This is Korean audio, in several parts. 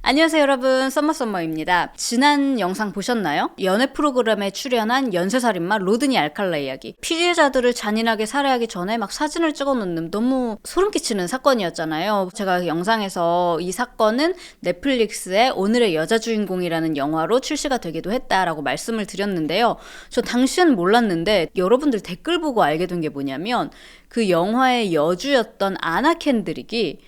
안녕하세요 여러분, 썸머썸머입니다. 지난 영상 보셨나요? 연애 프로그램에 출연한 연쇄살인마 로드니 알칼라 이야기. 피해자들을 잔인하게 살해하기 전에 막 사진을 찍어놓는 너무 소름 끼치는 사건이었잖아요. 제가 영상에서 이 사건은 넷플릭스의 오늘의 여자 주인공이라는 영화로 출시가 되기도 했다라고 말씀을 드렸는데요. 저 당시엔 몰랐는데 여러분들 댓글 보고 알게 된 게 뭐냐면 그 영화의 여주였던 아나 켄드릭이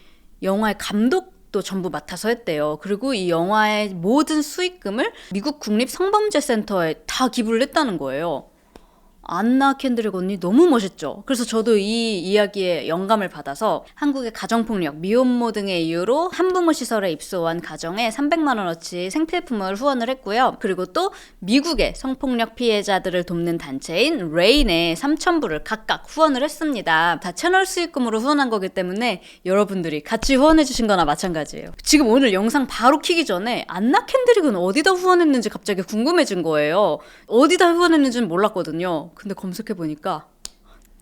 영화의 감독도 전부 맡아서 했대요. 그리고 이 영화의 모든 수익금을 미국 국립성범죄센터에 다 기부를 했다는 거예요. 안나 켄드릭 언니 너무 멋있죠? 그래서 저도 이 이야기에 영감을 받아서 한국의 가정폭력, 미혼모 등의 이유로 한부모 시설에 입소한 가정에 300만 원어치 생필품을 후원을 했고요. 그리고 또 미국의 성폭력 피해자들을 돕는 단체인 레인에 3,000불을 각각 후원을 했습니다. 다 채널 수익금으로 후원한 거기 때문에 여러분들이 같이 후원해 주신 거나 마찬가지예요. 지금 오늘 영상 바로 키기 전에 안나 켄드릭은 어디다 후원했는지 갑자기 궁금해진 거예요. 어디다 후원했는지는 몰랐거든요. 근데 검색해보니까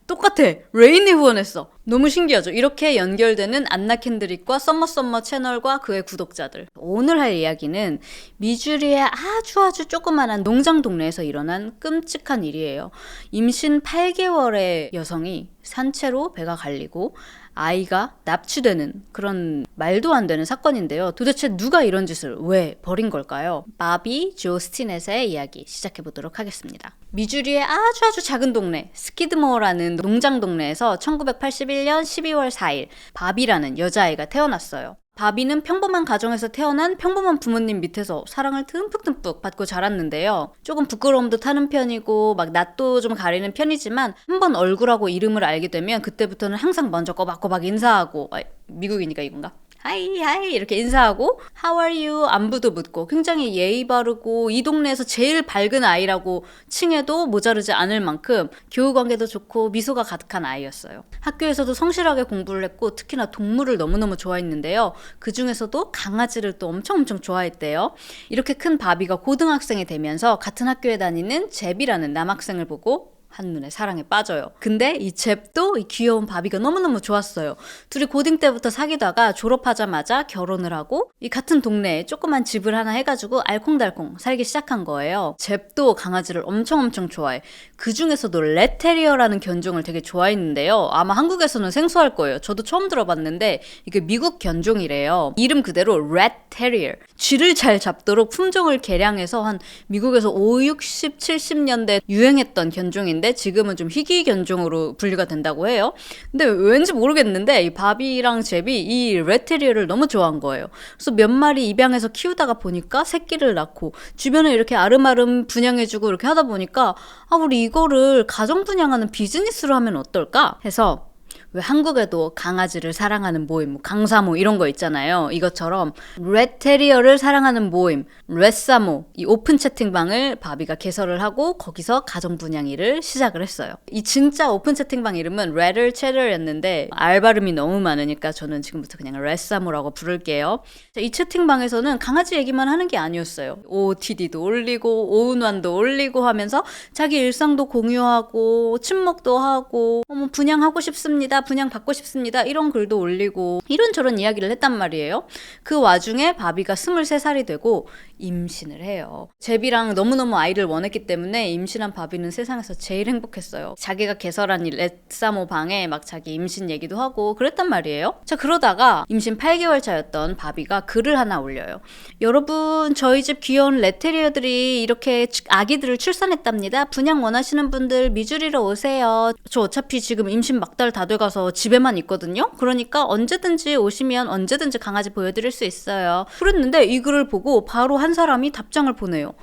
똑같아. 레인이 후원했어. 너무 신기하죠? 이렇게 연결되는 안나 켄드릭과 썸머 채널과 그의 구독자들. 오늘 할 이야기는 미주리의 아주 조그만한 농장 동네에서 일어난 끔찍한 일이에요. 임신 8개월의 여성이 산채로 배가 갈리고 아이가 납치되는 그런 말도 안 되는 사건인데요. 도대체 누가 이런 짓을 왜 벌인 걸까요? 바비 조 스티넷의 이야기 시작해보도록 하겠습니다. 미주리의 아주 작은 동네 스키드모어라는 농장 동네에서 1981년 12월 4일 바비라는 여자아이가 태어났어요. 바비는 평범한 가정에서 태어난 평범한 부모님 밑에서 사랑을 듬뿍 받고 자랐는데요. 조금 부끄러움도 타는 편이고 막 낯도 좀 가리는 편이지만 한번 얼굴하고 이름을 알게 되면 그때부터는 항상 먼저 꼬박꼬박 인사하고 미국이니까 이건가? 하이 이렇게 인사하고 How are you? 안부도 묻고 굉장히 예의 바르고 이 동네에서 제일 밝은 아이라고 칭해도 모자르지 않을 만큼 교우관계도 좋고 미소가 가득한 아이였어요. 학교에서도 성실하게 공부를 했고 특히나 동물을 너무너무 좋아했는데요. 그 중에서도 강아지를 또 엄청 좋아했대요. 이렇게 큰 바비가 고등학생이 되면서 같은 학교에 다니는 제비라는 남학생을 보고 한눈에 사랑에 빠져요. 근데 이 잽도 이 귀여운 바비가 너무너무 좋았어요. 둘이 고딩 때부터 사귀다가 졸업하자마자 결혼을 하고 이 같은 동네에 조그만 집을 하나 해가지고 알콩달콩 살기 시작한 거예요. 잽도 강아지를 엄청 좋아해. 그 중에서도 렛테리어라는 견종을 되게 좋아했는데요. 아마 한국에서는 생소할 거예요. 저도 처음 들어봤는데 이게 미국 견종이래요. 이름 그대로 렛테리어. 쥐를 잘 잡도록 품종을 개량해서 한 미국에서 5, 60, 70년대 유행했던 견종인데 지금은 좀 희귀 견종으로 분류가 된다고 해요. 근데 왠지 모르겠는데 이 바비랑 잽이 이 레테리어를 너무 좋아한 거예요. 그래서 몇 마리 입양해서 키우다가 보니까 새끼를 낳고 주변에 이렇게 아름아름 분양해주고 이렇게 하다 보니까 우리 이거를 가정 분양하는 비즈니스로 하면 어떨까 해서 왜 한국에도 강아지를 사랑하는 모임, 강사모 이런 거 있잖아요. 이것처럼 렛테리어를 사랑하는 모임, 렛사모 이 오픈 채팅방을 바비가 개설을 하고 거기서 가정 분양일을 시작을 했어요. 이 진짜 오픈 채팅방 이름은 레들 체더였는데 알 발음이 너무 많으니까 저는 지금부터 그냥 렛사모라고 부를게요. 이 채팅방에서는 강아지 얘기만 하는 게 아니었어요. OOTD도 올리고 오운완도 올리고 하면서 자기 일상도 공유하고 친목도 하고 분양하고 싶습니다. 분양 받고 싶습니다. 이런 글도 올리고 이런저런 이야기를 했단 말이에요. 그 와중에 바비가 23살이 되고 임신을 해요. 제비랑 너무너무 아이를 원했기 때문에 임신한 바비는 세상에서 제일 행복했어요. 자기가 개설한 이 렛사모 방에 막 자기 임신 얘기도 하고 그랬단 말이에요. 자, 그러다가 임신 8개월 차였던 바비가 글을 하나 올려요. 여러분, 저희 집 귀여운 레테리어들이 이렇게 아기들을 출산했답니다. 분양 원하시는 분들 미주리로 오세요. 저 어차피 지금 임신 막 달 다 돼가서 집에만 있거든요. 그러니까 언제든지 오시면 언제든지 강아지 보여드릴 수 있어요. 그랬는데 이 글을 보고 바로 한 사람이 답장을 보내요.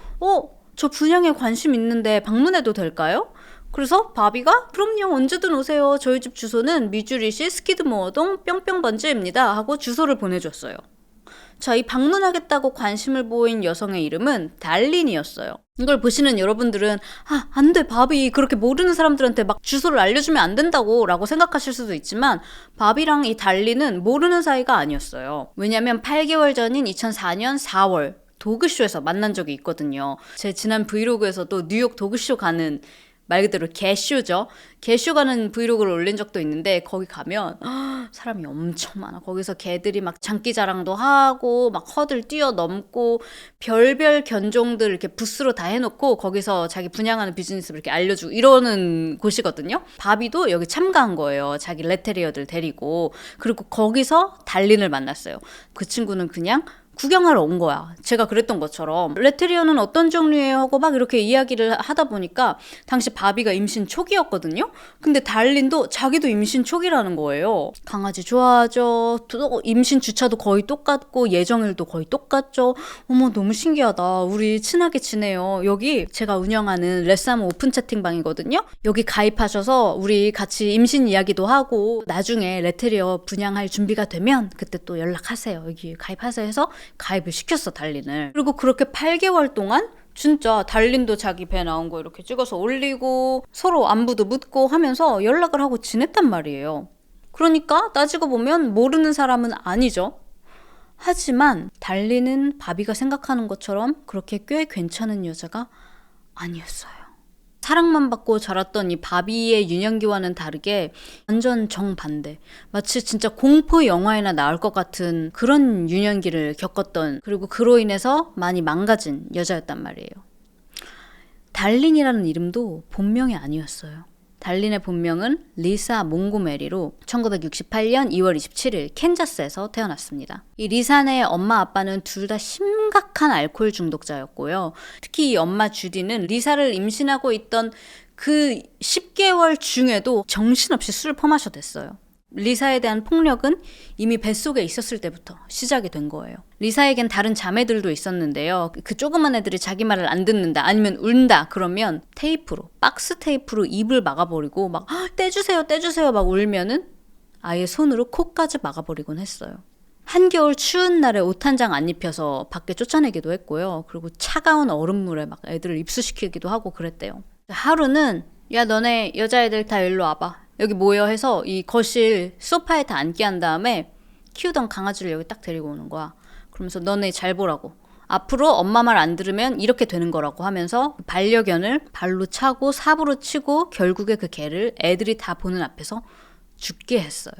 저 분양에 관심 있는데 방문해도 될까요? 그래서 바비가 그럼요 언제든 오세요. 저희 집 주소는 미주리시 스키드모어동 뿅뿅번지입니다 하고 주소를 보내줬어요. 자, 이 방문하겠다고 관심을 보인 여성의 이름은 달린이었어요. 이걸 보시는 여러분들은 안 돼, 바비 그렇게 모르는 사람들한테 막 주소를 알려주면 안 된다고 라고 생각하실 수도 있지만 바비랑 이 달린은 모르는 사이가 아니었어요. 왜냐면 8개월 전인 2004년 4월 도그쇼에서 만난 적이 있거든요. 제 지난 브이로그에서도 뉴욕 도그쇼 가는 말 그대로 개쇼죠. 개쇼 가는 브이로그를 올린 적도 있는데 거기 가면 사람이 엄청 많아. 거기서 개들이 막 장기자랑도 하고 막 허들 뛰어넘고 별별 견종들 이렇게 부스로 다 해놓고 거기서 자기 분양하는 비즈니스를 이렇게 알려주고 이러는 곳이거든요. 바비도 여기 참가한 거예요. 자기 레테리어들 데리고. 그리고 거기서 달린을 만났어요. 그 친구는 그냥 구경하러 온 거야. 제가 그랬던 것처럼 레테리어는 어떤 종류예요 하고 막 이렇게 이야기를 하다 보니까 당시 바비가 임신 초기였거든요. 근데 달린도 자기도 임신 초기라는 거예요. 강아지 좋아하죠. 임신 주차도 거의 똑같고 예정일도 거의 똑같죠. 어머 너무 신기하다. 우리 친하게 지내요. 여기 제가 운영하는 레싸모 오픈 채팅방이거든요. 여기 가입하셔서 우리 같이 임신 이야기도 하고 나중에 레테리어 분양할 준비가 되면 그때 또 연락하세요. 여기 가입하세요 해서 가입을 시켰어, 달린을. 그리고 그렇게 8개월 동안 진짜 달린도 자기 배 나온 거 이렇게 찍어서 올리고 서로 안부도 묻고 하면서 연락을 하고 지냈단 말이에요. 그러니까 따지고 보면 모르는 사람은 아니죠. 하지만 달린은 바비가 생각하는 것처럼 그렇게 꽤 괜찮은 여자가 아니었어요. 사랑만 받고 자랐던 이 바비의 유년기와는 다르게 완전 정반대. 마치 진짜 공포 영화에나 나올 것 같은 그런 유년기를 겪었던, 그리고 그로 인해서 많이 망가진 여자였단 말이에요. 달린이라는 이름도 본명이 아니었어요. 달린의 본명은 리사 몽고메리로 1968년 2월 27일 캔자스에서 태어났습니다. 이 리사네 엄마 아빠는 둘 다 심각한 알코올 중독자였고요. 특히 이 엄마 주디는 리사를 임신하고 있던 그 10개월 중에도 정신없이 술을 퍼마셔댔어요. 리사에 대한 폭력은 이미 뱃속에 있었을 때부터 시작이 된 거예요. 리사에겐 다른 자매들도 있었는데요. 그 조그만 애들이 자기 말을 안 듣는다 아니면 운다 그러면 테이프로, 박스 테이프로 입을 막아버리고 막 떼주세요 떼주세요 막 울면은 아예 손으로 코까지 막아버리곤 했어요. 한겨울 추운 날에 옷 한 장 안 입혀서 밖에 쫓아내기도 했고요. 그리고 차가운 얼음물에 막 애들을 입수시키기도 하고 그랬대요. 하루는 야 너네 여자애들 다 일로 와봐. 여기 모여 해서 이 거실 소파에 다 앉게 한 다음에 키우던 강아지를 여기 딱 데리고 오는 거야. 그러면서 너네 잘 보라고. 앞으로 엄마 말 안 들으면 이렇게 되는 거라고 하면서 반려견을 발로 차고 삽으로 치고 결국에 그 개를 애들이 다 보는 앞에서 죽게 했어요.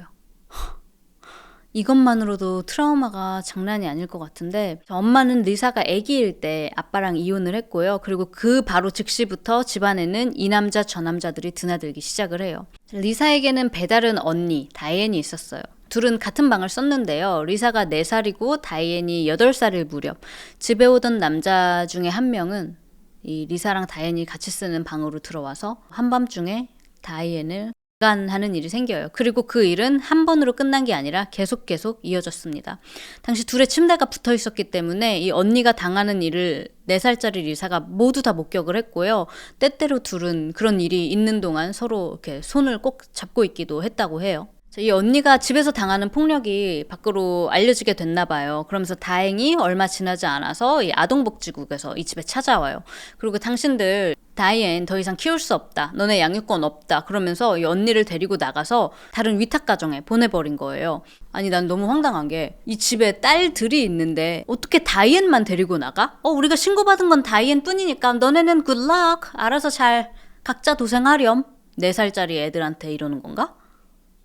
이것만으로도 트라우마가 장난이 아닐 것 같은데 엄마는 리사가 아기일 때 아빠랑 이혼을 했고요. 그리고 그 바로 즉시부터 집안에는 이 남자 저 남자들이 드나들기 시작을 해요. 리사에게는 배다른 언니 다이앤이 있었어요. 둘은 같은 방을 썼는데요. 리사가 4살이고 다이앤이 8살일 무렵 집에 오던 남자 중에 한 명은 이 리사랑 다이앤이 같이 쓰는 방으로 들어와서 한밤중에 다이앤을 하는 일이 생겨요. 그리고 그 일은 한 번으로 끝난 게 아니라 계속 이어졌습니다. 당시 둘의 침대가 붙어 있었기 때문에 이 언니가 당하는 일을 4살짜리 리사가 모두 다 목격을 했고요. 때때로 둘은 그런 일이 있는 동안 서로 이렇게 손을 꼭 잡고 있기도 했다고 해요. 이 언니가 집에서 당하는 폭력이 밖으로 알려지게 됐나 봐요. 그러면서 다행히 얼마 지나지 않아서 이 아동복지국에서 이 집에 찾아와요. 그리고 당신들 다이앤 더 이상 키울 수 없다. 너네 양육권 없다. 그러면서 이 언니를 데리고 나가서 다른 위탁 가정에 보내버린 거예요. 아니 난 너무 황당한 게 이 집에 딸들이 있는데 어떻게 다이앤만 데리고 나가? 우리가 신고받은 건 다이앤 뿐이니까 너네는 굿락. 알아서 잘 각자 도생하렴. 4살짜리 애들한테 이러는 건가?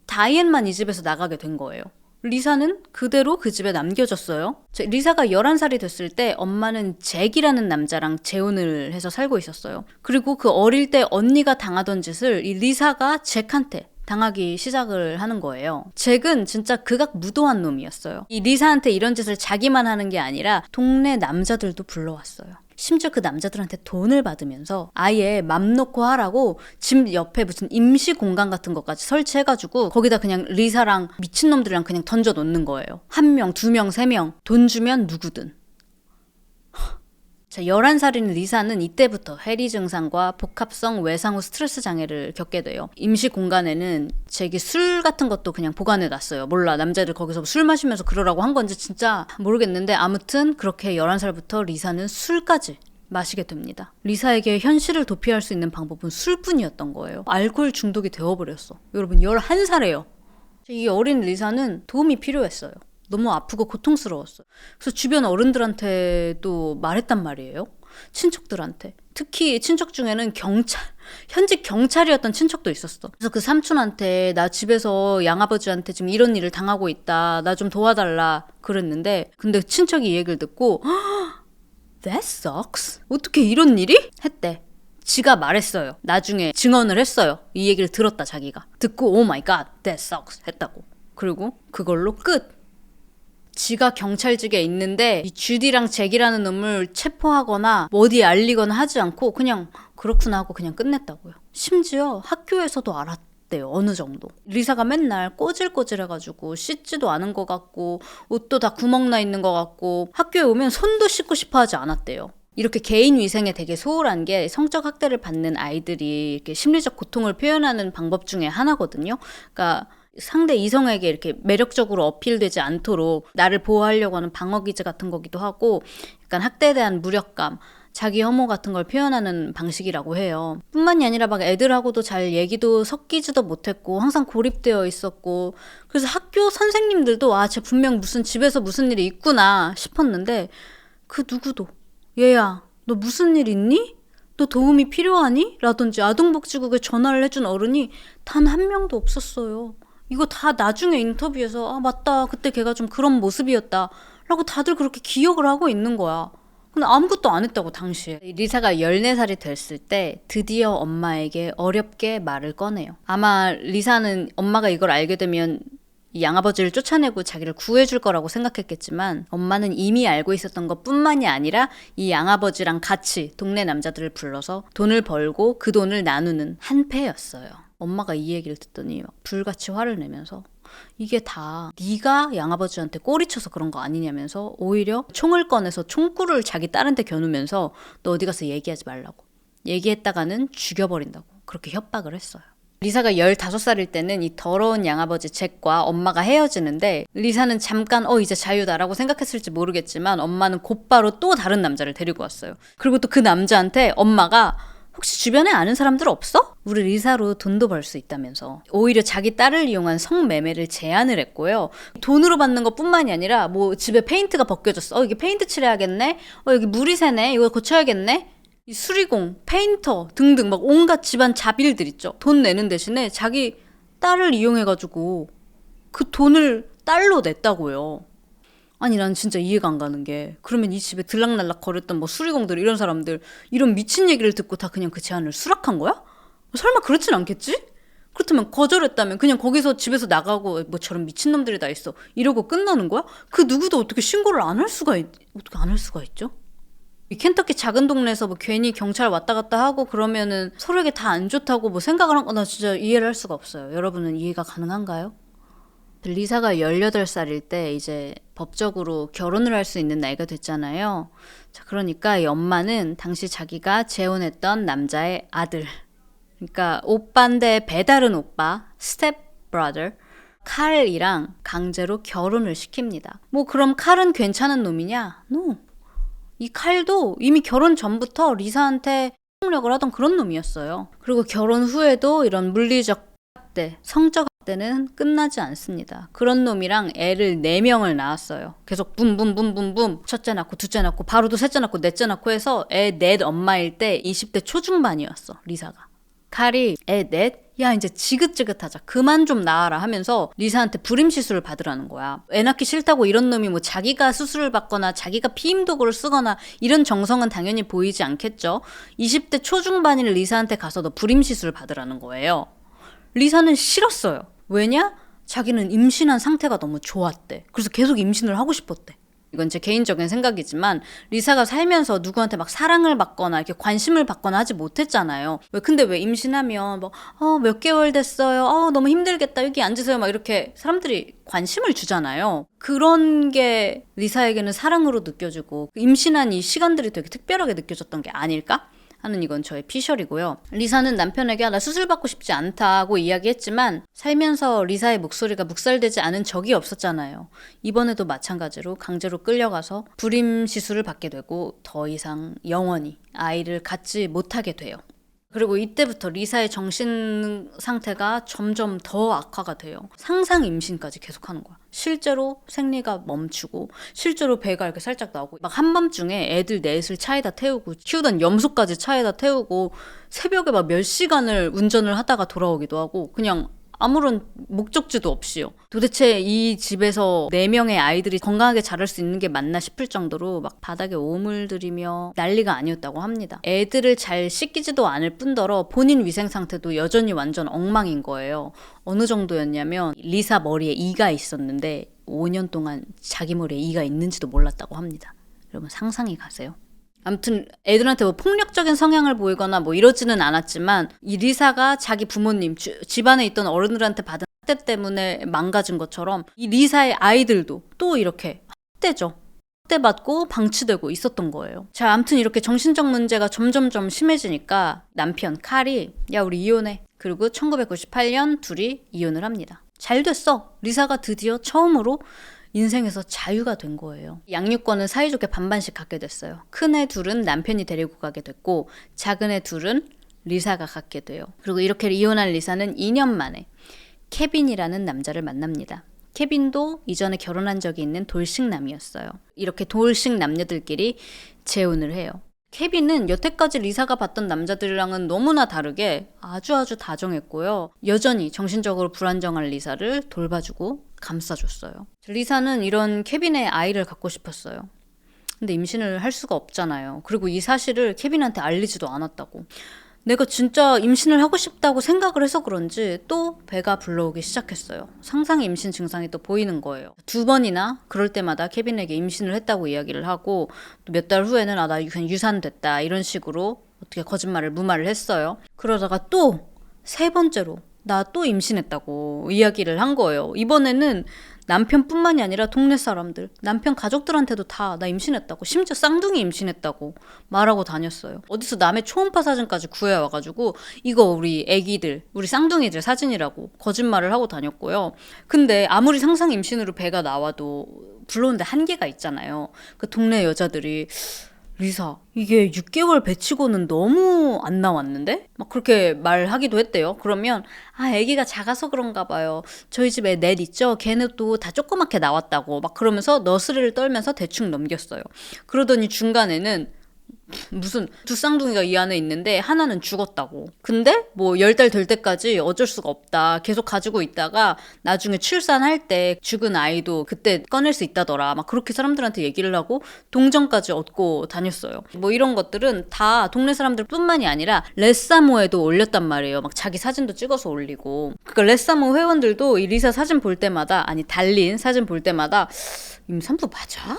다이앤만 이 집에서 나가게 된 거예요. 리사는 그대로 그 집에 남겨졌어요. 리사가 11살이 됐을 때 엄마는 잭이라는 남자랑 재혼을 해서 살고 있었어요. 그리고 그 어릴 때 언니가 당하던 짓을 이 리사가 잭한테 당하기 시작을 하는 거예요. 잭은 진짜 극악 무도한 놈이었어요. 이 리사한테 이런 짓을 자기만 하는 게 아니라 동네 남자들도 불러왔어요. 심지어 그 남자들한테 돈을 받으면서 아예 맘 놓고 하라고 집 옆에 무슨 임시 공간 같은 것까지 설치해가지고 거기다 그냥 리사랑 미친놈들이랑 그냥 던져 놓는 거예요. 1명, 2명, 3명 돈 주면 누구든. 자, 11살인 리사는 이때부터 해리 증상과 복합성 외상후 스트레스 장애를 겪게 돼요. 임시 공간에는 잭이 술 같은 것도 그냥 보관해 놨어요. 몰라, 남자들 거기서 술 마시면서 그러라고 한 건지 진짜 모르겠는데 아무튼 그렇게 11살부터 리사는 술까지 마시게 됩니다. 리사에게 현실을 도피할 수 있는 방법은 술뿐이었던 거예요. 알코올 중독이 되어버렸어. 여러분 11살이에요. 이 어린 리사는 도움이 필요했어요. 너무 아프고 고통스러웠어요. 그래서 주변 어른들한테도 말했단 말이에요. 친척들한테. 특히 친척 중에는 현직 경찰이었던 친척도 있었어. 그래서 그 삼촌한테 나 집에서 양아버지한테 지금 이런 일을 당하고 있다. 나 좀 도와달라. 그랬는데 근데 친척이 이 얘기를 듣고 That sucks. 어떻게 이런 일이? 했대. 지가 말했어요. 나중에 증언을 했어요. 이 얘기를 들었다 자기가. 듣고 Oh my god, that sucks 했다고. 그리고 그걸로 끝. 지가 경찰직에 있는데 이 주디랑 잭이라는 놈을 체포하거나 뭐 어디에 알리거나 하지 않고 그냥 그렇구나 하고 그냥 끝냈다고요. 심지어 학교에서도 알았대요. 어느 정도. 리사가 맨날 꼬질꼬질해가지고 씻지도 않은 것 같고 옷도 다 구멍 나 있는 것 같고 학교에 오면 손도 씻고 싶어 하지 않았대요. 이렇게 개인 위생에 되게 소홀한 게 성적 학대를 받는 아이들이 이렇게 심리적 고통을 표현하는 방법 중에 하나거든요. 그러니까 상대 이성에게 이렇게 매력적으로 어필되지 않도록 나를 보호하려고 하는 방어기제 같은 거기도 하고 약간 학대에 대한 무력감, 자기 혐오 같은 걸 표현하는 방식이라고 해요. 뿐만이 아니라 막 애들하고도 잘 얘기도 섞이지도 못했고 항상 고립되어 있었고 그래서 학교 선생님들도 쟤 분명 무슨 집에서 무슨 일이 있구나 싶었는데 그 누구도 얘야 너 무슨 일 있니? 너 도움이 필요하니? 라든지 아동복지국에 전화를 해준 어른이 단 한 명도 없었어요. 이거 다 나중에 인터뷰에서 맞다 그때 걔가 좀 그런 모습이었다 라고 다들 그렇게 기억을 하고 있는 거야. 근데 아무것도 안 했다고 당시에. 리사가 14살이 됐을 때 드디어 엄마에게 어렵게 말을 꺼내요. 아마 리사는 엄마가 이걸 알게 되면 이 양아버지를 쫓아내고 자기를 구해줄 거라고 생각했겠지만 엄마는 이미 알고 있었던 것뿐만이 아니라 이 양아버지랑 같이 동네 남자들을 불러서 돈을 벌고 그 돈을 나누는 한패였어요. 엄마가 이 얘기를 듣더니 막 불같이 화를 내면서 이게 다 네가 양아버지한테 꼬리쳐서 그런 거 아니냐면서 오히려 총을 꺼내서 총구를 자기 딸한테 겨누면서 너 어디 가서 얘기하지 말라고. 얘기했다가는 죽여버린다고 그렇게 협박을 했어요. 리사가 15살일 때는 이 더러운 양아버지 잭과 엄마가 헤어지는데 리사는 잠깐 이제 자유다라고 생각했을지 모르겠지만 엄마는 곧바로 또 다른 남자를 데리고 왔어요. 그리고 또 그 남자한테 엄마가 혹시 주변에 아는 사람들 없어? 우리 리사로 돈도 벌 수 있다면서 오히려 자기 딸을 이용한 성매매를 제안을 했고요. 돈으로 받는 것뿐만이 아니라 뭐 집에 페인트가 벗겨졌어. 이게 페인트 칠해야겠네? 여기 물이 새네? 이거 고쳐야겠네? 이 수리공, 페인터 등등 막 온갖 집안 자빌들 있죠. 돈 내는 대신에 자기 딸을 이용해가지고 그 돈을 딸로 냈다고요. 아니 난 진짜 이해가 안 가는 게 그러면 이 집에 들락날락 거렸던 뭐 수리공들 이런 사람들 이런 미친 얘기를 듣고 다 그냥 그 제안을 수락한 거야? 설마 그렇진 않겠지? 그렇다면 거절했다면 그냥 거기서 집에서 나가고 뭐 저런 미친놈들이 다 있어 이러고 끝나는 거야? 그 누구도 어떻게 신고를 안 할 수가 있죠? 이 켄터키 작은 동네에서 뭐 괜히 경찰 왔다 갔다 하고 그러면은 서로에게 다 안 좋다고 뭐 생각을 한 거 나 진짜 이해를 할 수가 없어요. 여러분은 이해가 가능한가요? 리사가 18살일 때 이제 법적으로 결혼을 할 수 있는 나이가 됐잖아요. 자, 그러니까 이 엄마는 당시 자기가 재혼했던 남자의 아들, 그러니까 오빠인데 배다른 오빠, 스텝 브라더, 칼이랑 강제로 결혼을 시킵니다. 뭐 그럼 칼은 괜찮은 놈이냐? No. 이 칼도 이미 결혼 전부터 리사한테 폭력을 하던 그런 놈이었어요. 그리고 결혼 후에도 이런 물리적 학대, 성적 학대는 끝나지 않습니다. 그런 놈이랑 애를 4명을 낳았어요. 계속 붐붐붐붐붐 첫째 낳고 둘째 낳고 바로도 셋째 낳고 넷째 낳고 해서 애 넷 엄마일 때 20대 초중반이었어. 리사가. 칼이 애 넷? 야 이제 지긋지긋하자 그만 좀 낳아라 하면서 리사한테 불임 시술을 받으라는 거야. 애 낳기 싫다고 이런 놈이 뭐 자기가 수술을 받거나 자기가 피임 도구를 쓰거나 이런 정성은 당연히 보이지 않겠죠. 20대 초중반인 리사한테 가서 너 불임 시술을 받으라는 거예요. 리사는 싫었어요. 왜냐? 자기는 임신한 상태가 너무 좋았대. 그래서 계속 임신을 하고 싶었대. 이건 제 개인적인 생각이지만 리사가 살면서 누구한테 막 사랑을 받거나 이렇게 관심을 받거나 하지 못했잖아요. 근데 왜 임신하면 몇 개월 됐어요. 너무 힘들겠다. 여기 앉으세요. 막 이렇게 사람들이 관심을 주잖아요. 그런 게 리사에게는 사랑으로 느껴지고 임신한 이 시간들이 되게 특별하게 느껴졌던 게 아닐까? 하는 이건 저의 피셜이고요. 리사는 남편에게 나 수술 받고 싶지 않다고 이야기했지만 살면서 리사의 목소리가 묵살되지 않은 적이 없었잖아요. 이번에도 마찬가지로 강제로 끌려가서 불임 시술을 받게 되고 더 이상 영원히 아이를 갖지 못하게 돼요. 그리고 이때부터 리사의 정신 상태가 점점 더 악화가 돼요. 상상 임신까지 계속하는 거야. 실제로 생리가 멈추고 실제로 배가 이렇게 살짝 나오고 막 한밤중에 애들 넷을 차에다 태우고 키우던 염소까지 차에다 태우고 새벽에 막 몇 시간을 운전을 하다가 돌아오기도 하고 그냥 아무런 목적지도 없이요. 도대체 이 집에서 4명의 아이들이 건강하게 자랄 수 있는 게 맞나 싶을 정도로 막 바닥에 오물들이며 난리가 아니었다고 합니다. 애들을 잘 씻기지도 않을 뿐더러 본인 위생 상태도 여전히 완전 엉망인 거예요. 어느 정도였냐면 리사 머리에 이가 있었는데 5년 동안 자기 머리에 이가 있는지도 몰랐다고 합니다. 여러분 상상이 가세요? 아무튼 애들한테 뭐 폭력적인 성향을 보이거나 뭐 이러지는 않았지만 이 리사가 자기 부모님, 집안에 있던 어른들한테 받은 학대 때문에 망가진 것처럼 이 리사의 아이들도 또 이렇게 학대죠. 학대받고 방치되고 있었던 거예요. 자, 아무튼 이렇게 정신적 문제가 점점점 심해지니까 남편 칼이 야 우리 이혼해. 그리고 1998년 둘이 이혼을 합니다. 잘 됐어. 리사가 드디어 처음으로 인생에서 자유가 된 거예요. 양육권은 사이좋게 반반씩 갖게 됐어요. 큰애 둘은 남편이 데리고 가게 됐고 작은 애 둘은 리사가 갖게 돼요. 그리고 이렇게 이혼한 리사는 2년 만에 케빈이라는 남자를 만납니다. 케빈도 이전에 결혼한 적이 있는 돌싱남이었어요. 이렇게 돌싱 남녀들끼리 재혼을 해요. 케빈은 여태까지 리사가 봤던 남자들이랑은 너무나 다르게 아주 다정했고요. 여전히 정신적으로 불안정한 리사를 돌봐주고 감싸줬어요. 리사는 이런 케빈의 아이를 갖고 싶었어요. 근데 임신을 할 수가 없잖아요. 그리고 이 사실을 케빈한테 알리지도 않았다고. 내가 진짜 임신을 하고 싶다고 생각을 해서 그런지 또 배가 불러오기 시작했어요. 상상 임신 증상이 또 보이는 거예요. 2번이나 그럴 때마다 케빈에게 임신을 했다고 이야기를 하고 또 몇 달 후에는 나 그냥 유산됐다 이런 식으로 어떻게 거짓말을 무말을 했어요. 그러다가 또 3번째로 나 또 임신했다고 이야기를 한 거예요. 이번에는 남편뿐만이 아니라 동네 사람들, 남편 가족들한테도 다 나 임신했다고, 심지어 쌍둥이 임신했다고 말하고 다녔어요. 어디서 남의 초음파 사진까지 구해와가지고 이거 우리 애기들, 우리 쌍둥이들 사진이라고 거짓말을 하고 다녔고요. 근데 아무리 상상 임신으로 배가 나와도 불러오는데 한계가 있잖아요. 그 동네 여자들이 리사, 이게 6개월 배치고는 너무 안 나왔는데? 막 그렇게 말하기도 했대요. 그러면 아기가 작아서 그런가 봐요. 저희 집에 넷 있죠? 걔네도 다 조그맣게 나왔다고 막 그러면서 너스레를 떨면서 대충 넘겼어요. 그러더니 중간에는 무슨 두 쌍둥이가 이 안에 있는데 하나는 죽었다고. 근데 뭐 10달 될 때까지 어쩔 수가 없다. 계속 가지고 있다가 나중에 출산할 때 죽은 아이도 그때 꺼낼 수 있다더라. 막 그렇게 사람들한테 얘기를 하고 동정까지 얻고 다녔어요. 뭐 이런 것들은 다 동네 사람들 뿐만이 아니라 레사모에도 올렸단 말이에요. 막 자기 사진도 찍어서 올리고. 그러니까 레사모 회원들도 이 리사 사진 볼 때마다, 아니 달린 사진 볼 때마다 임산부 맞아?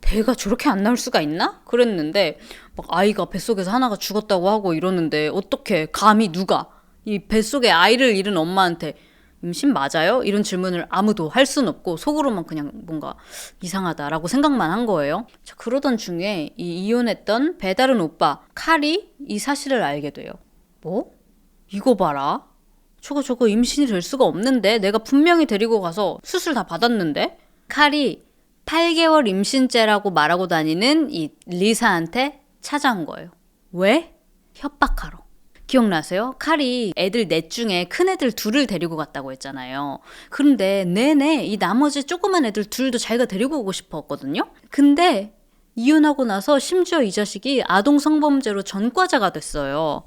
배가 저렇게 안 나올 수가 있나? 그랬는데 막 아이가 뱃속에서 하나가 죽었다고 하고 이러는데 어떻게 감히 누가 이 뱃속에 아이를 잃은 엄마한테 임신 맞아요? 이런 질문을 아무도 할 순 없고 속으로만 그냥 뭔가 이상하다라고 생각만 한 거예요. 자, 그러던 중에 이 이혼했던 배다른 오빠 칼이 이 사실을 알게 돼요. 뭐? 이거 봐라. 저거 임신이 될 수가 없는데 내가 분명히 데리고 가서 수술 다 받았는데? 칼이 8개월 임신죄라고 말하고 다니는 이 리사한테 찾아온 거예요. 왜? 협박하러. 기억나세요? 칼이 애들 넷 중에 큰 애들 둘을 데리고 갔다고 했잖아요. 그런데 내내 이 나머지 조그만 애들 둘도 자기가 데리고 오고 싶었거든요. 근데 이혼하고 나서 심지어 이 자식이 아동 성범죄로 전과자가 됐어요.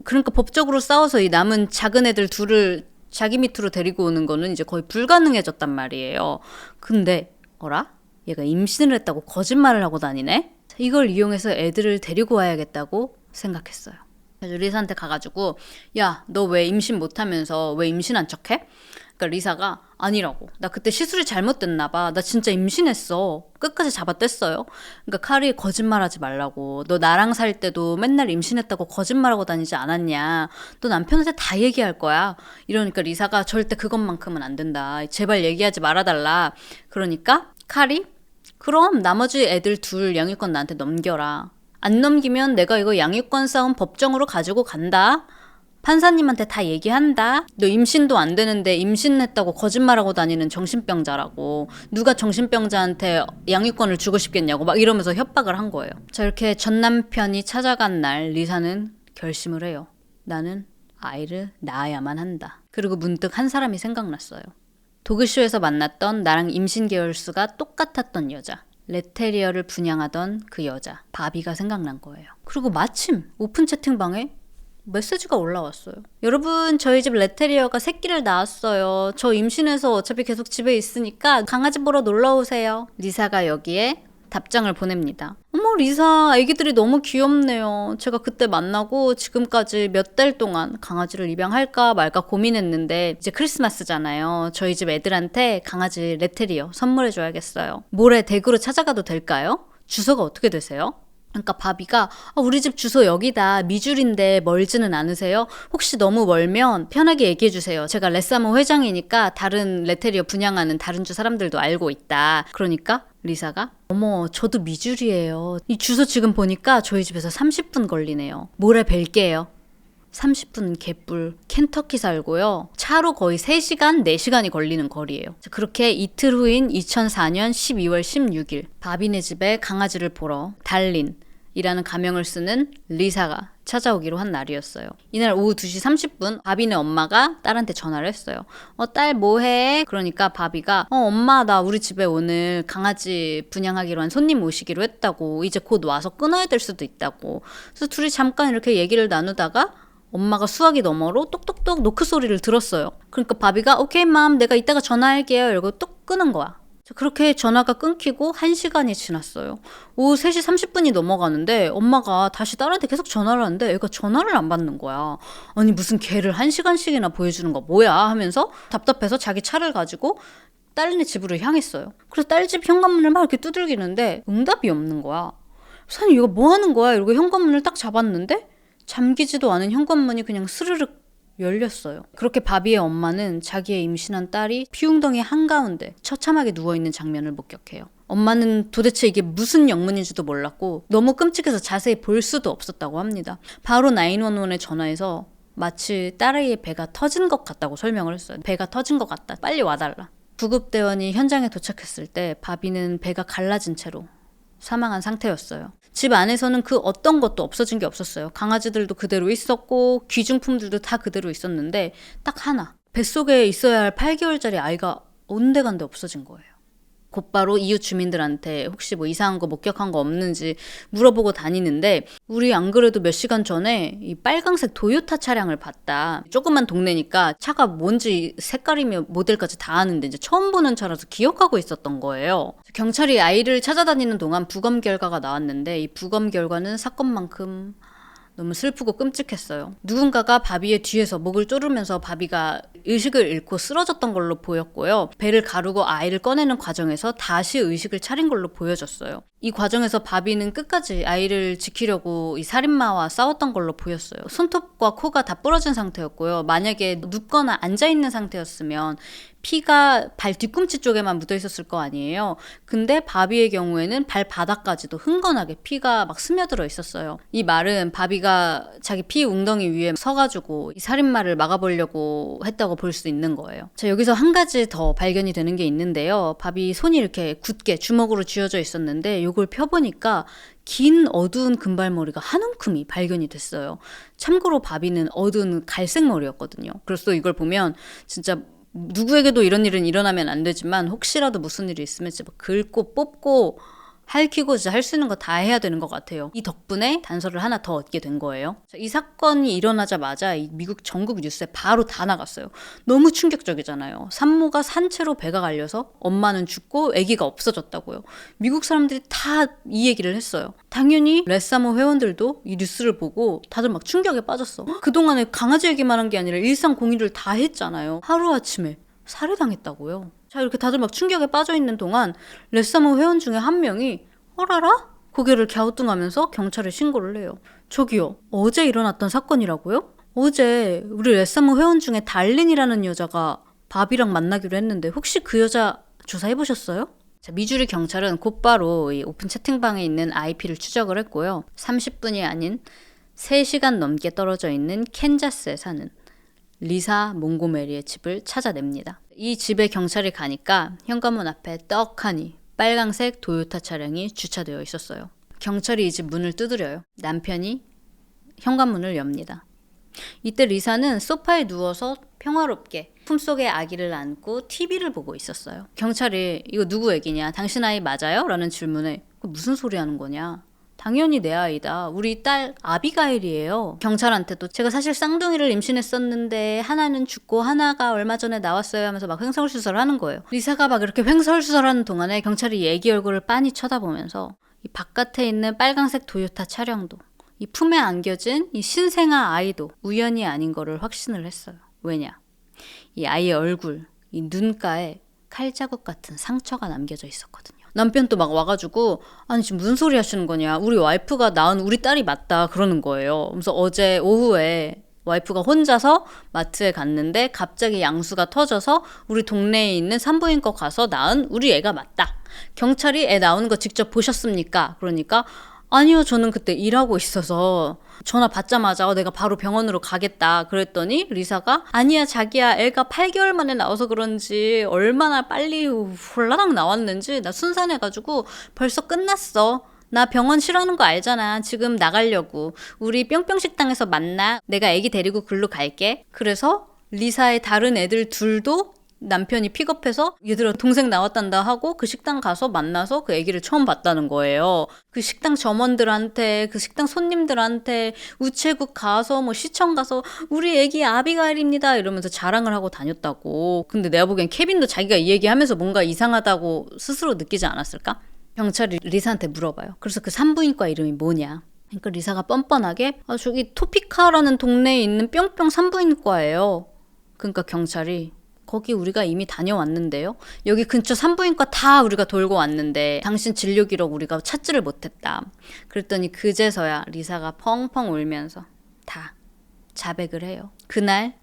그러니까 법적으로 싸워서 이 남은 작은 애들 둘을 자기 밑으로 데리고 오는 거는 이제 거의 불가능해졌단 말이에요. 근데 어라? 얘가 임신을 했다고 거짓말을 하고 다니네? 이걸 이용해서 애들을 데리고 와야겠다고 생각했어요. 그래서 리사한테 가가지고 야, 너 왜 임신 못하면서 왜 임신한 척해? 그러니까 리사가 아니라고. 나 그때 시술이 잘못됐나 봐. 나 진짜 임신했어. 끝까지 잡아뗐어요. 그러니까 칼이 거짓말하지 말라고. 너 나랑 살 때도 맨날 임신했다고 거짓말하고 다니지 않았냐. 너 남편한테 다 얘기할 거야. 이러니까 리사가 절대 그것만큼은 안 된다. 제발 얘기하지 말아달라. 그러니까 칼이 그럼 나머지 애들 둘 양육권 나한테 넘겨라. 안 넘기면 내가 이거 양육권 싸움 법정으로 가지고 간다. 판사님한테 다 얘기한다. 너 임신도 안 되는데 임신했다고 거짓말하고 다니는 정신병자라고. 누가 정신병자한테 양육권을 주고 싶겠냐고 막 이러면서 협박을 한 거예요. 자, 이렇게 전 남편이 찾아간 날 리사는 결심을 해요. 나는 아이를 낳아야만 한다. 그리고 문득 한 사람이 생각났어요. 도그쇼에서 만났던 나랑 임신 계열수가 똑같았던 여자. 레테리어를 분양하던 그 여자. 바비가 생각난 거예요. 그리고 마침 오픈 채팅방에 메시지가 올라왔어요. 여러분, 저희 집 레테리어가 새끼를 낳았어요. 저 임신해서 어차피 계속 집에 있으니까 강아지 보러 놀러 오세요. 리사가 여기에 답장을 보냅니다. 어머, 리사, 애기들이 너무 귀엽네요. 제가 그때 만나고 지금까지 몇 달 동안 강아지를 입양할까 말까 고민했는데 이제 크리스마스잖아요. 저희 집 애들한테 강아지 레테리어 선물해줘야겠어요. 모레 댁으로 찾아가도 될까요? 주소가 어떻게 되세요? 그러니까 바비가 우리 집 주소 여기다. 미줄인데 멀지는 않으세요? 혹시 너무 멀면 편하게 얘기해 주세요. 제가 레사모 회장이니까 다른 레테리어 분양하는 다른 주 사람들도 알고 있다. 그러니까 리사가 어머, 저도 미줄이에요. 이 주소 지금 보니까 저희 집에서 30분 걸리네요. 모레 뵐게요. 30분 개뿔. 켄터키 살고요. 차로 거의 3시간, 4시간이 걸리는 거리예요. 그렇게 이틀 후인 2004년 12월 16일 바비네 집에 강아지를 보러 달린 이라는 가명을 쓰는 리사가 찾아오기로 한 날이었어요. 이날 오후 2시 30분 바비네 엄마가 딸한테 전화를 했어요. 딸 뭐해? 그러니까 바비가 엄마 나 우리 집에 오늘 강아지 분양하기로 한 손님 오시기로 했다고. 이제 곧 와서 끊어야 될 수도 있다고. 그래서 둘이 잠깐 이렇게 얘기를 나누다가 엄마가 수화기 너머로 똑똑똑 노크 소리를 들었어요. 그러니까 바비가 오케이 맘 내가 이따가 전화할게요 이러고 뚝 끄는 거야. 그렇게 전화가 끊기고 1시간이 지났어요. 오후 3시 30분이 넘어가는데 엄마가 다시 딸한테 계속 전화를 하는데 애가 전화를 안 받는 거야. 아니 무슨 걔를 1시간씩이나 보여주는 거 뭐야 하면서 답답해서 자기 차를 가지고 딸네 집으로 향했어요. 그래서 딸 집 현관문을 막 이렇게 두들기는데 응답이 없는 거야. 그래서 아니 이거 뭐 하는 거야 이러고 현관문을 딱 잡았는데 잠기지도 않은 현관문이 그냥 스르륵 열렸어요. 그렇게 바비의 엄마는 자기의 임신한 딸이 피웅덩이 한가운데 처참하게 누워있는 장면을 목격해요. 엄마는 도대체 이게 무슨 영문인지도 몰랐고 너무 끔찍해서 자세히 볼 수도 없었다고 합니다. 바로 911에 전화해서 마치 딸아이의 배가 터진 것 같다고 설명을 했어요. 배가 터진 것 같다. 빨리 와달라. 구급대원이 현장에 도착했을 때 바비는 배가 갈라진 채로 사망한 상태였어요. 집 안에서는 그 어떤 것도 없어진 게 없었어요. 강아지들도 그대로 있었고 귀중품들도 다 그대로 있었는데 딱 하나, 뱃속에 있어야 할 8개월짜리 아이가 온데간데 없어진 거예요. 곧바로 이웃 주민들한테 혹시 뭐 이상한 거 목격한 거 없는지 물어보고 다니는데 우리 안 그래도 몇 시간 전에 이 빨강색 도요타 차량을 봤다. 조그만 동네니까 차가 뭔지 색깔이며 모델까지 다 아는데 이제 처음 보는 차라서 기억하고 있었던 거예요. 경찰이 아이를 찾아다니는 동안 부검 결과가 나왔는데 이 부검 결과는 사건만큼 너무 슬프고 끔찍했어요. 누군가가 바비의 뒤에서 목을 조르면서 바비가 의식을 잃고 쓰러졌던 걸로 보였고요. 배를 가르고 아이를 꺼내는 과정에서 다시 의식을 차린 걸로 보여졌어요. 이 과정에서 바비는 끝까지 아이를 지키려고 이 살인마와 싸웠던 걸로 보였어요. 손톱과 코가 다 부러진 상태였고요. 만약에 눕거나 앉아있는 상태였으면 피가 발 뒤꿈치 쪽에만 묻어 있었을 거 아니에요. 근데 바비의 경우에는 발바닥까지도 흥건하게 피가 막 스며들어 있었어요. 이 말은 바비가 자기 피 웅덩이 위에 서가지고 이 살인마를 막아보려고 했다고 볼 수 있는 거예요. 자, 여기서 한 가지 더 발견이 되는 게 있는데요. 바비 손이 이렇게 굳게 주먹으로 쥐어져 있었는데 이걸 펴보니까 긴 어두운 금발머리가 한 움큼이 발견이 됐어요. 참고로 바비는 어두운 갈색 머리였거든요. 그래서 이걸 보면 진짜 누구에게도 이런 일은 일어나면 안 되지만 혹시라도 무슨 일이 있으면 진짜 막 긁고 뽑고 핥히고 진짜 할 수 있는 거 다 해야 되는 것 같아요. 이 덕분에 단서를 하나 더 얻게 된 거예요. 이 사건이 일어나자마자 이 미국 전국 뉴스에 바로 다 나갔어요. 너무 충격적이잖아요. 산모가 산채로 배가 갈려서 엄마는 죽고 아기가 없어졌다고요. 미국 사람들이 다 이 얘기를 했어요. 당연히 레사모 회원들도 이 뉴스를 보고 다들 막 충격에 빠졌어. 그동안에 강아지 얘기만 한 게 아니라 일상 공유를 다 했잖아요. 하루아침에 살해당했다고요. 자, 이렇게 다들 막 충격에 빠져있는 동안 레사모 회원 중에 한 명이 어라라? 고개를 갸우뚱하면서 경찰에 신고를 해요. 저기요, 어제 일어났던 사건이라고요? 어제 우리 레사모 회원 중에 달린이라는 여자가 바비랑 만나기로 했는데 혹시 그 여자 조사해보셨어요? 자, 미주리 경찰은 곧바로 이 오픈 채팅방에 있는 IP를 추적을 했고요. 30분이 아닌 3시간 넘게 떨어져 있는 캔자스에 사는 리사 몽고메리의 집을 찾아냅니다. 이 집에 경찰이 가니까 현관문 앞에 떡하니 빨강색 도요타 차량이 주차되어 있었어요. 경찰이 이 집 문을 두드려요. 남편이 현관문을 엽니다. 이때 리사는 소파에 누워서 평화롭게 품속에 아기를 안고 TV를 보고 있었어요. 경찰이 이거 누구 애기냐? 당신 아이 맞아요? 라는 질문에 무슨 소리 하는 거냐? 당연히 내 아이다. 우리 딸 아비가일이에요. 경찰한테도 제가 사실 쌍둥이를 임신했었는데 하나는 죽고 하나가 얼마 전에 나왔어요 하면서 막 횡설수설을 하는 거예요. 리사가 막 이렇게 횡설수설하는 동안에 경찰이 애기 얼굴을 빤히 쳐다보면서 이 바깥에 있는 빨간색 도요타 차량도 이 품에 안겨진 이 신생아 아이도 우연이 아닌 거를 확신을 했어요. 왜냐? 이 아이의 얼굴, 이 눈가에 칼자국 같은 상처가 남겨져 있었거든요. 남편도 막 와가지고 아니 지금 무슨 소리 하시는 거냐? 우리 와이프가 낳은 우리 딸이 맞다 그러는 거예요. 그래서 어제 오후에 와이프가 혼자서 마트에 갔는데 갑자기 양수가 터져서 우리 동네에 있는 산부인과 가서 낳은 우리 애가 맞다. 경찰이 애 나오는 거 직접 보셨습니까? 그러니까 아니요, 저는 그때 일하고 있어서 전화 받자마자 내가 바로 병원으로 가겠다 그랬더니 리사가 아니야 자기야 애가 8개월 만에 나와서 그런지 얼마나 빨리 홀라당 나왔는지 나 순산해가지고 벌써 끝났어. 나 병원 싫어하는 거 알잖아. 지금 나가려고. 우리 뿅뿅 식당에서 만나. 내가 애기 데리고 글로 갈게. 그래서 리사의 다른 애들 둘도 남편이 픽업해서 얘들아 동생 나왔단다 하고 그 식당 가서 만나서 그 아기를 처음 봤다는 거예요. 그 식당 점원들한테 그 식당 손님들한테 우체국 가서 뭐 시청 가서 우리 아기 아비가일입니다 이러면서 자랑을 하고 다녔다고. 근데 내가 보기엔 케빈도 자기가 이 얘기하면서 뭔가 이상하다고 스스로 느끼지 않았을까? 경찰이 리사한테 물어봐요. 그래서 그 산부인과 이름이 뭐냐? 그러니까 리사가 뻔뻔하게 저기 토피카라는 동네에 있는 뿅뿅 산부인과예요. 그러니까 경찰이 거기 우리가 이미 다녀왔는데요. 여기 근처 산부인과 다 우리가 돌고 왔는데 당신 진료 기록 우리가 찾지를 못했다. 그랬더니 그제서야 리사가 펑펑 울면서 다 자백을 해요. 그날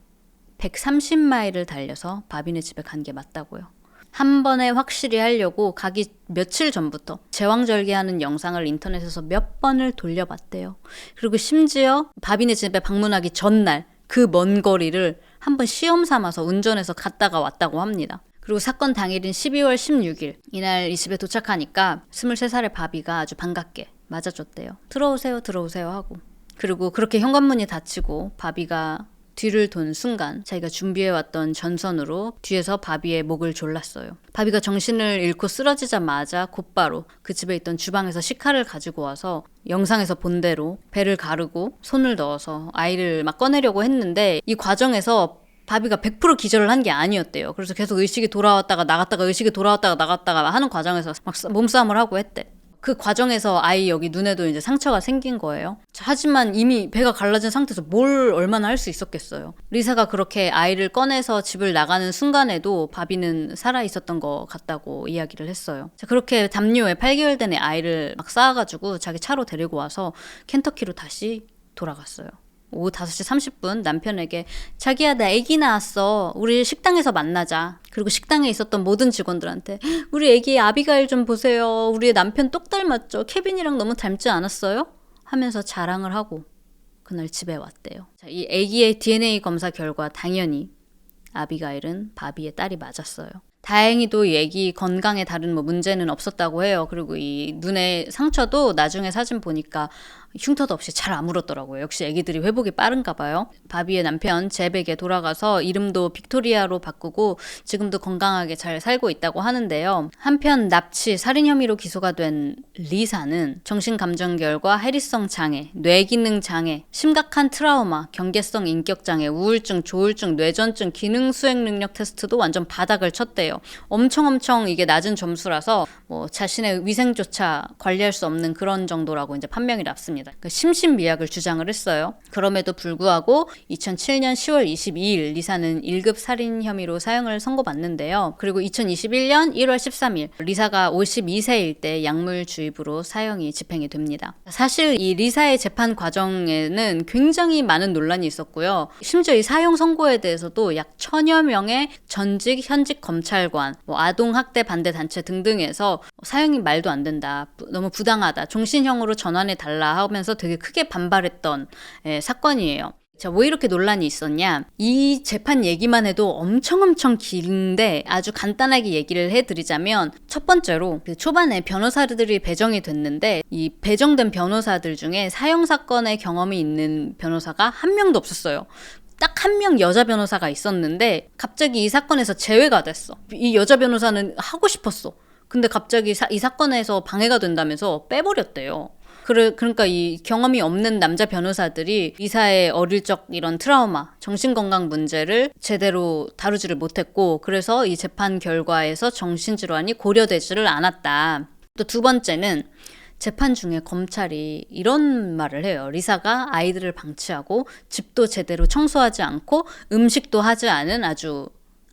130마일을 달려서 바비네 집에 간 게 맞다고요. 한 번에 확실히 하려고 가기 며칠 전부터 제왕절개하는 영상을 인터넷에서 몇 번을 돌려봤대요. 그리고 심지어 바비네 집에 방문하기 전날 그 먼 거리를 한번 시험 삼아서 운전해서 갔다가 왔다고 합니다. 그리고 사건 당일인 12월 16일 이날 이 집에 도착하니까 23살의 바비가 아주 반갑게 맞아줬대요. 들어오세요 하고. 그리고 그렇게 현관문이 닫히고 바비가 뒤를 돈 순간 자기가 준비해왔던 전선으로 뒤에서 바비의 목을 졸랐어요. 바비가 정신을 잃고 쓰러지자마자 곧바로 그 집에 있던 주방에서 식칼을 가지고 와서 영상에서 본 대로 배를 가르고 손을 넣어서 아이를 막 꺼내려고 했는데 이 과정에서 바비가 100% 기절을 한 게 아니었대요. 그래서 계속 의식이 돌아왔다가 나갔다가 의식이 돌아왔다가 나갔다가 하는 과정에서 막 몸싸움을 하고 했대. 그 과정에서 아이 여기 눈에도 이제 상처가 생긴 거예요. 하지만 이미 배가 갈라진 상태에서 뭘 얼마나 할 수 있었겠어요. 리사가 그렇게 아이를 꺼내서 집을 나가는 순간에도 바비는 살아있었던 것 같다고 이야기를 했어요. 그렇게 담요에 8개월 된 아이를 막 쌓아가지고 자기 차로 데리고 와서 켄터키로 다시 돌아갔어요. 오후 5시 30분 남편에게 자기야 나 아기 낳았어. 우리 식당에서 만나자. 그리고 식당에 있었던 모든 직원들한테 우리 아기 아비가일 좀 보세요. 우리 남편 똑 닮았죠. 케빈이랑 너무 닮지 않았어요? 하면서 자랑을 하고 그날 집에 왔대요. 이 아기의 DNA 검사 결과 당연히 아비가일은 바비의 딸이 맞았어요. 다행히도 이 아기 건강에 다른 문제는 없었다고 해요. 그리고 이 눈에 상처도 나중에 사진 보니까 흉터도 없이 잘 아물었더라고요. 역시 아기들이 회복이 빠른가 봐요. 바비의 남편 제백에 돌아가서 이름도 빅토리아로 바꾸고 지금도 건강하게 잘 살고 있다고 하는데요. 한편 납치, 살인 혐의로 기소가 된 리사는 정신감정결과 해리성 장애, 뇌기능 장애, 심각한 트라우마, 경계성 인격 장애, 우울증, 조울증, 뇌전증, 기능 수행 능력 테스트도 완전 바닥을 쳤대요. 엄청 이게 낮은 점수라서 뭐 자신의 위생조차 관리할 수 없는 그런 정도라고 이제 판명이 났습니다. 그러니까 심신미약을 주장을 했어요. 그럼에도 불구하고 2007년 10월 22일 리사는 1급 살인 혐의로 사형을 선고받는데요. 그리고 2021년 1월 13일 리사가 52세일 때 약물주입으로 사형이 집행이 됩니다. 사실 이 리사의 재판 과정에는 굉장히 많은 논란이 있었고요. 심지어 이 사형 선고에 대해서도 약 1000여 명의 전직, 현직 검찰관, 아동학대 반대 단체 등등에서 사형이 말도 안 된다, 너무 부당하다, 종신형으로 전환해 달라 나오면서 되게 크게 반발했던 사건이에요. 자, 왜 이렇게 논란이 있었냐? 이 재판 얘기만 해도 엄청 긴데 아주 간단하게 얘기를 해드리자면 첫 번째로 그 초반에 변호사들이 배정이 됐는데 이 배정된 변호사들 중에 사형 사건의 경험이 있는 변호사가 한 명도 없었어요. 딱 한 명 여자 변호사가 있었는데 갑자기 이 사건에서 제외가 됐어. 이 여자 변호사는 하고 싶었어. 근데 갑자기 이 사건에서 방해가 된다면서 빼버렸대요. 그러니까 이 경험이 없는 남자 변호사들이 이사의 어릴 적 이런 트라우마, 정신건강 문제를 제대로 다루지를 못했고 그래서 이 재판 결과에서 정신질환이 고려되지를 않았다. 또 두 번째는 재판 중에 검찰이 이런 말을 해요. 리사가 아이들을 방치하고 집도 제대로 청소하지 않고 음식도 하지 않은 아주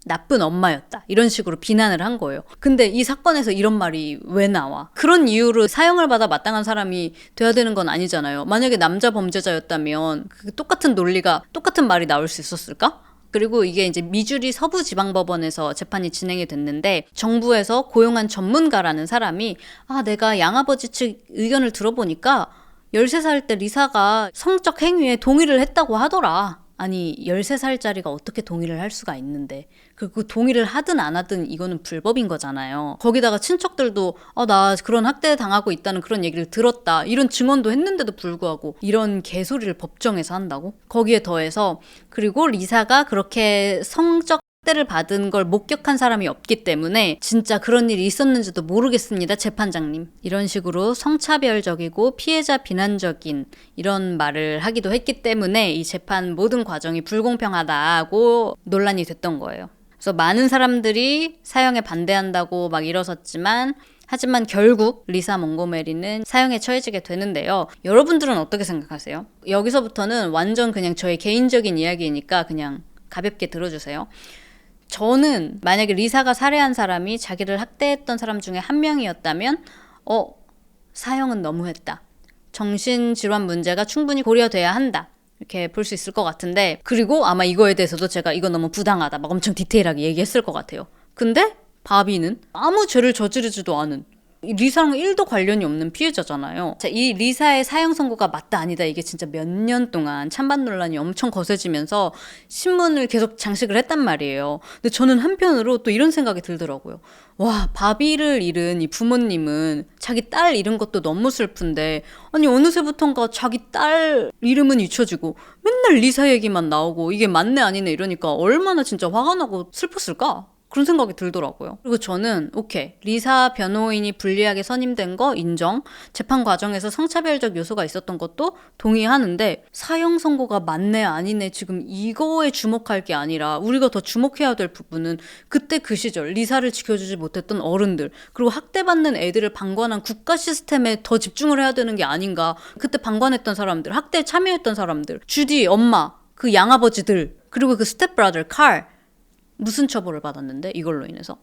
나쁜 엄마였다. 이런 식으로 비난을 한 거예요. 근데 이 사건에서 이런 말이 왜 나와? 그런 이유로 사형을 받아 마땅한 사람이 돼야 되는 건 아니잖아요. 만약에 남자 범죄자였다면 그 똑같은 논리가 똑같은 말이 나올 수 있었을까? 그리고 이게 이제 미주리 서부지방법원에서 재판이 진행이 됐는데 정부에서 고용한 전문가라는 사람이 내가 양아버지 측 의견을 들어보니까 13살 때 리사가 성적 행위에 동의를 했다고 하더라. 아니 13살짜리가 어떻게 동의를 할 수가 있는데 그 동의를 하든 안 하든 이거는 불법인 거잖아요. 거기다가 친척들도 나 그런 학대 당하고 있다는 그런 얘기를 들었다 이런 증언도 했는데도 불구하고 이런 개소리를 법정에서 한다고? 거기에 더해서 그리고 리사가 그렇게 성적 학대를 받은 걸 목격한 사람이 없기 때문에 진짜 그런 일이 있었는지도 모르겠습니다, 재판장님. 이런 식으로 성차별적이고 피해자 비난적인 이런 말을 하기도 했기 때문에 이 재판 모든 과정이 불공평하다고 논란이 됐던 거예요. 그래서 많은 사람들이 사형에 반대한다고 막 일어섰지만 하지만 결국 리사 몽고메리는 사형에 처해지게 되는데요. 여러분들은 어떻게 생각하세요? 여기서부터는 완전 그냥 저의 개인적인 이야기니까 그냥 가볍게 들어주세요. 저는 만약에 리사가 살해한 사람이 자기를 학대했던 사람 중에 한 명이었다면 사형은 너무했다. 정신질환 문제가 충분히 고려돼야 한다. 이렇게 볼 수 있을 것 같은데 그리고 아마 이거에 대해서도 제가 이거 너무 부당하다 막 엄청 디테일하게 얘기했을 것 같아요. 근데 바비는 아무 죄를 저지르지도 않은 리사랑 1도 관련이 없는 피해자잖아요. 자, 이 리사의 사형 선고가 맞다 아니다 이게 진짜 몇 년 동안 찬반 논란이 엄청 거세지면서 신문을 계속 장식을 했단 말이에요. 근데 저는 한편으로 또 이런 생각이 들더라고요. 와, 바비를 잃은 이 부모님은 자기 딸 잃은 것도 너무 슬픈데 아니 어느새부턴가 자기 딸 이름은 잊혀지고 맨날 리사 얘기만 나오고 이게 맞네 아니네 이러니까 얼마나 진짜 화가 나고 슬펐을까? 그런 생각이 들더라고요. 그리고 저는 오케이 리사 변호인이 불리하게 선임된 거 인정. 재판 과정에서 성차별적 요소가 있었던 것도 동의하는데 사형 선고가 맞네 아니네 지금 이거에 주목할 게 아니라 우리가 더 주목해야 될 부분은 그때 그 시절 리사를 지켜주지 못했던 어른들 그리고 학대받는 애들을 방관한 국가 시스템에 더 집중을 해야 되는 게 아닌가. 그때 방관했던 사람들 학대에 참여했던 사람들 주디 엄마 그 양아버지들 그리고 그 스텝브라더 칼 무슨 처벌을 받았는데 이걸로 인해서?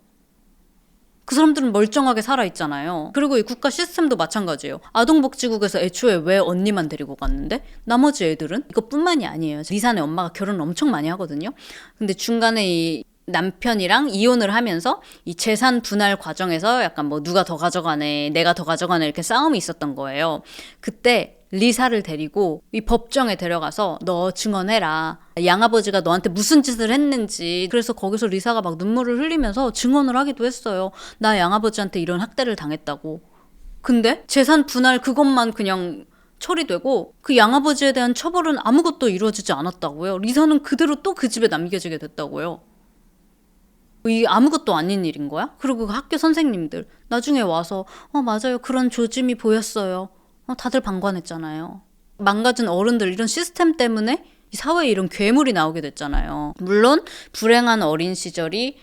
그 사람들은 멀쩡하게 살아있잖아요. 그리고 이 국가 시스템도 마찬가지예요. 아동복지국에서 애초에 왜 언니만 데리고 갔는데 나머지 애들은? 이것뿐만이 아니에요. 리사네 엄마가 결혼을 엄청 많이 하거든요. 근데 중간에 이 남편이랑 이혼을 하면서 이 재산 분할 과정에서 약간 뭐 누가 더 가져가네 내가 더 가져가네 이렇게 싸움이 있었던 거예요. 그때 리사를 데리고 이 법정에 데려가서 너 증언해라. 양아버지가 너한테 무슨 짓을 했는지. 그래서 거기서 리사가 막 눈물을 흘리면서 증언을 하기도 했어요. 나 양아버지한테 이런 학대를 당했다고. 근데 재산 분할 그것만 그냥 처리되고 그 양아버지에 대한 처벌은 아무것도 이루어지지 않았다고요. 리사는 그대로 또 그 집에 남겨지게 됐다고요. 이 아무것도 아닌 일인 거야? 그리고 그 학교 선생님들 나중에 와서 맞아요. 그런 조짐이 보였어요. 다들 방관했잖아요. 망가진 어른들 이런 시스템 때문에 이 사회에 이런 괴물이 나오게 됐잖아요. 물론 불행한 어린 시절이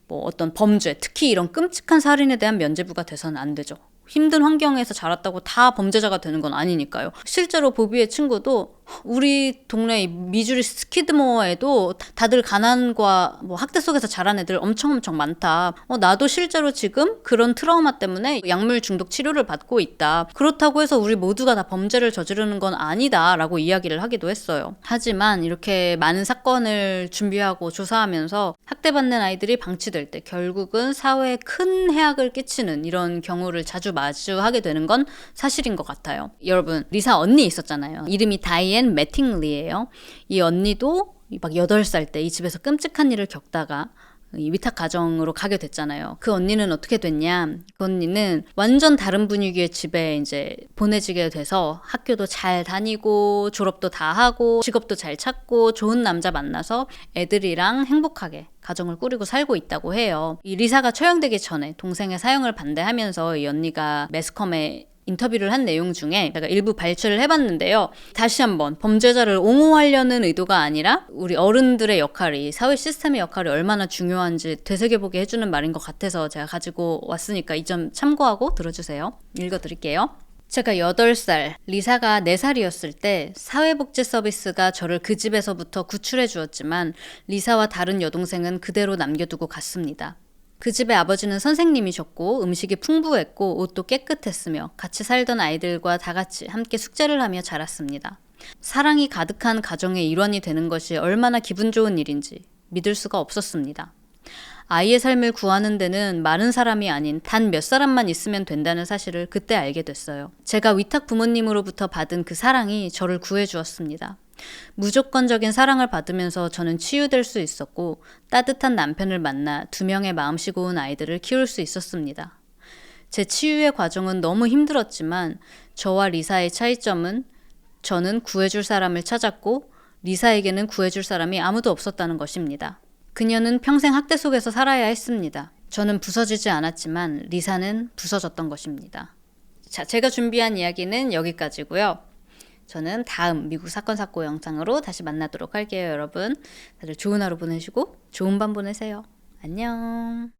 뭐 어떤 범죄, 특히 이런 끔찍한 살인에 대한 면죄부가 돼서는 안 되죠. 힘든 환경에서 자랐다고 다 범죄자가 되는 건 아니니까요. 실제로 보비의 친구도 우리 동네 미주리 스키드모어에도 다들 가난과 뭐 학대 속에서 자란 애들 엄청 많다. 나도 실제로 지금 그런 트라우마 때문에 약물 중독 치료를 받고 있다. 그렇다고 해서 우리 모두가 다 범죄를 저지르는 건 아니다라고 이야기를 하기도 했어요. 하지만 이렇게 많은 사건을 준비하고 조사하면서 학대받는 아이들이 방치될 때 결국은 사회에 큰 해악을 끼치는 이런 경우를 자주 마주하게 되는 건 사실인 것 같아요. 여러분, 리사 언니 있었잖아요. 이름이 다이앤 매팅리예요. 이 언니도 막 8살 때 이 집에서 끔찍한 일을 겪다가 이 위탁 가정으로 가게 됐잖아요. 그 언니는 어떻게 됐냐? 그 언니는 완전 다른 분위기의 집에 이제 보내지게 돼서 학교도 잘 다니고 졸업도 다 하고 직업도 잘 찾고 좋은 남자 만나서 애들이랑 행복하게 가정을 꾸리고 살고 있다고 해요. 이 리사가 처형되기 전에 동생의 사형을 반대하면서 이 언니가 매스컴에 인터뷰를 한 내용 중에 제가 일부 발췌를 해봤는데요. 다시 한번 범죄자를 옹호하려는 의도가 아니라 우리 어른들의 역할이, 사회 시스템의 역할이 얼마나 중요한지 되새겨보게 해주는 말인 것 같아서 제가 가지고 왔으니까 이 점 참고하고 들어주세요. 읽어드릴게요. 제가 8살, 리사가 4살이었을 때 사회복지 서비스가 저를 그 집에서부터 구출해 주었지만 리사와 다른 여동생은 그대로 남겨두고 갔습니다. 그 집의 아버지는 선생님이셨고 음식이 풍부했고 옷도 깨끗했으며 같이 살던 아이들과 다 같이 함께 숙제를 하며 자랐습니다. 사랑이 가득한 가정의 일원이 되는 것이 얼마나 기분 좋은 일인지 믿을 수가 없었습니다. 아이의 삶을 구하는 데는 많은 사람이 아닌 단 몇 사람만 있으면 된다는 사실을 그때 알게 됐어요. 제가 위탁 부모님으로부터 받은 그 사랑이 저를 구해주었습니다. 무조건적인 사랑을 받으면서 저는 치유될 수 있었고 따뜻한 남편을 만나 2명의 마음씨 고운 아이들을 키울 수 있었습니다. 제 치유의 과정은 너무 힘들었지만 저와 리사의 차이점은 저는 구해줄 사람을 찾았고 리사에게는 구해줄 사람이 아무도 없었다는 것입니다. 그녀는 평생 학대 속에서 살아야 했습니다. 저는 부서지지 않았지만 리사는 부서졌던 것입니다. 자, 제가 준비한 이야기는 여기까지고요. 저는 다음 미국 사건 사고 영상으로 다시 만나도록 할게요, 여러분. 다들 좋은 하루 보내시고 좋은 밤 보내세요. 안녕.